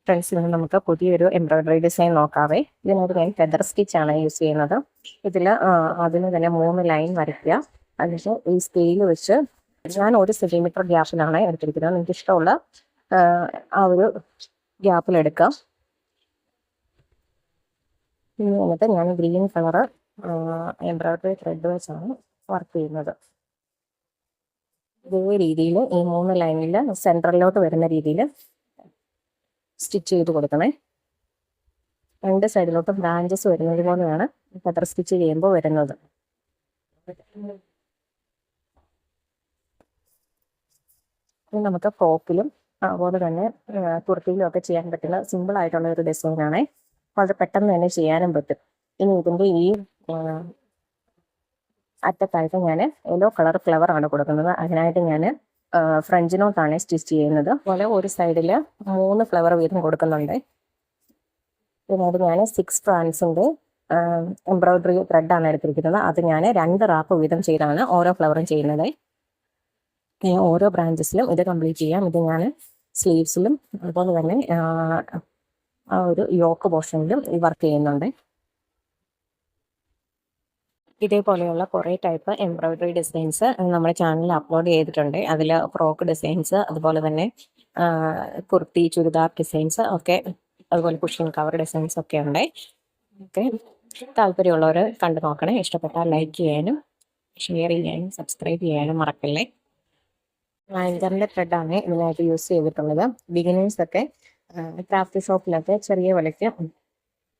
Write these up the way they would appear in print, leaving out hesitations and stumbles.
Friends, ഇന്ന് നമുക്ക് പുതിയൊരു എംബ്രോയിഡറി ഡിസൈൻ നോക്കാവേ. ഇതിനകത്ത് ഞാൻ ഫെദർ സ്റ്റിച്ചാണ് യൂസ് ചെയ്യുന്നത്. ഇതിൽ അതിന് തന്നെ 3 ലൈൻ വരയ്ക്കുക. അതിന് ഈ സ്കെയിൽ വെച്ച് ഞാൻ 1 സെന്റിമീറ്റർ ഗ്യാപ്പിലാണ് എടുത്തിരിക്കുന്നത്. നിങ്ങൾക്ക് ഇഷ്ടമുള്ള ആ ഒരു ഗ്യാപ്പിലെടുക്കാം. ഇനി എന്നിട്ട് ഞാൻ ഗ്രീൻ കളർ എംബ്രോയിഡറി ത്രെഡ് വെച്ചാണ് വർക്ക് ചെയ്യുന്നത്. ഇതേ രീതിയിൽ ഈ 3 ലൈനിൽ സെൻട്രലിലോട്ട് വരുന്ന രീതിയിൽ സ്റ്റിച്ച് ചെയ്ത് കൊടുക്കണേ. 2 സൈഡിലോട്ട് ബ്രാഞ്ചസ് വരുന്നത് പോലെയാണ് ഫെദർ സ്റ്റിച്ച് ചെയ്യുമ്പോൾ വരുന്നത്. ഇനി നമുക്ക് ഫ്രോക്കിലും അതുപോലെ തന്നെ കുർത്തിയിലും ഒക്കെ ചെയ്യാൻ പറ്റുന്ന സിമ്പിൾ ആയിട്ടുള്ള ഒരു ഡിസൈനാണ്. വളരെ പെട്ടെന്ന് തന്നെ ചെയ്യാനും പറ്റും. ഇനി ഇതിൻ്റെ ഈ അറ്റത്തായിട്ട് ഞാൻ യെല്ലോ കളർ ഫ്ലവർ ആണ് കൊടുക്കുന്നത്. അതിനായിട്ട് ഞാൻ ഫ്രഞ്ച് നോട്ടാണ് സ്റ്റിച്ച് ചെയ്യുന്നത്. അതുപോലെ ഒരു സൈഡിൽ 3 ഫ്ലവർ വീതം കൊടുക്കുന്നുണ്ട്. ഇതിനകത്ത് ഞാൻ 6 സ്ട്രാൻഡ്സിൻ്റെ എംബ്രോയിഡറി ത്രെഡാണ് എടുത്തിരിക്കുന്നത്. അത് ഞാൻ 2 റാപ്പ് വീതം ചെയ്താണ് ഓരോ ഫ്ലവറും ചെയ്യുന്നത്. ഓരോ ബ്രാഞ്ചസിലും ഇത് കംപ്ലീറ്റ് ചെയ്യാം. ഇത് ഞാൻ സ്ലീവ്സിലും അതുപോലെ തന്നെ ആ ഒരു യോക്ക് പോർഷനിലും വർക്ക് ചെയ്യുന്നുണ്ട്. ഇതേപോലെയുള്ള കുറേ ടൈപ്പ് എംബ്രോയിഡറി ഡിസൈൻസ് നമ്മുടെ ചാനലിൽ അപ്ലോഡ് ചെയ്തിട്ടുണ്ട്. അതിൽ ഫ്രോക്ക് ഡിസൈൻസ്, അതുപോലെ തന്നെ കുർത്തി ചുരിദാർ ഡിസൈൻസ് ഒക്കെ, അതുപോലെ കുഷ്യൻ കവർ ഡിസൈൻസ് ഒക്കെ ഉണ്ട്. ഓക്കെ, താല്പര്യമുള്ളവർ കണ്ടു നോക്കണേ. ഇഷ്ടപ്പെട്ടാൽ ലൈക്ക് ചെയ്യാനും ഷെയർ ചെയ്യാനും സബ്സ്ക്രൈബ് ചെയ്യാനും മറക്കല്ലേ. ആങ്കറിൻ്റെ ത്രെഡാണ് ഇതിനായിട്ട് യൂസ് ചെയ്തിട്ടുള്ളത്. ബിഗിനേഴ്സൊക്കെ ക്രാഫ്റ്റ് ഷോപ്പിലൊക്കെ ചെറിയ വിലയ്ക്ക്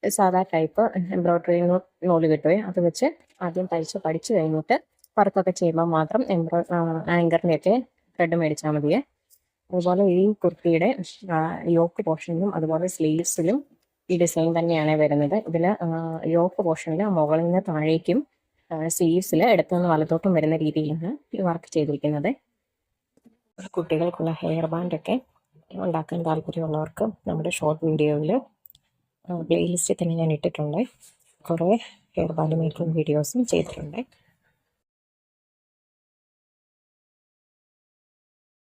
സാധാ ടൈപ്പ് എംബ്രോയിഡറി നൂല് കിട്ടുകയെ അത് വെച്ച് ആദ്യം പഠിച്ചു കഴിഞ്ഞിട്ട് വർക്കൊക്കെ ചെയ്യുമ്പോൾ മാത്രം ആങ്കറിൻ്റെയൊക്കെ ത്രെഡ് മേടിച്ചാൽ മതിയേ. അതുപോലെ ഈ കുർത്തിയുടെ യോക്ക് പോർഷനിലും അതുപോലെ സ്ലീവ്സിലും ഈ ഡിസൈൻ തന്നെയാണ് വരുന്നത്. ഇതിൽ യോക്ക് പോർഷനിൽ മുകളിൽ നിന്ന് താഴേക്കും സ്ലീവ്സിൽ ഇടത്തുനിന്ന് വലത്തോട്ടും വരുന്ന രീതിയിലാണ് ഈ വർക്ക് ചെയ്തിരിക്കുന്നത്. കുട്ടികൾക്കുള്ള ഹെയർ ബാൻഡൊക്കെ ഉണ്ടാക്കാൻ താല്പര്യമുള്ളവർക്ക് നമ്മുടെ ഷോർട്ട് വീഡിയോയിൽ പ്ലേലിസ്റ്റിൽ തന്നെ ഞാൻ ഇട്ടിട്ടുണ്ട്. കുറേ ഹെയർ ബാൻഡ് മേക്കിംഗ് വീഡിയോസും ചെയ്തിട്ടുണ്ട്.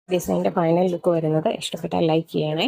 ഡിസൈനിൻ്റെ ഫൈനൽ ലുക്ക് വരുന്നത് ഇഷ്ടപ്പെട്ടാൽ ലൈക്ക് ചെയ്യണേ.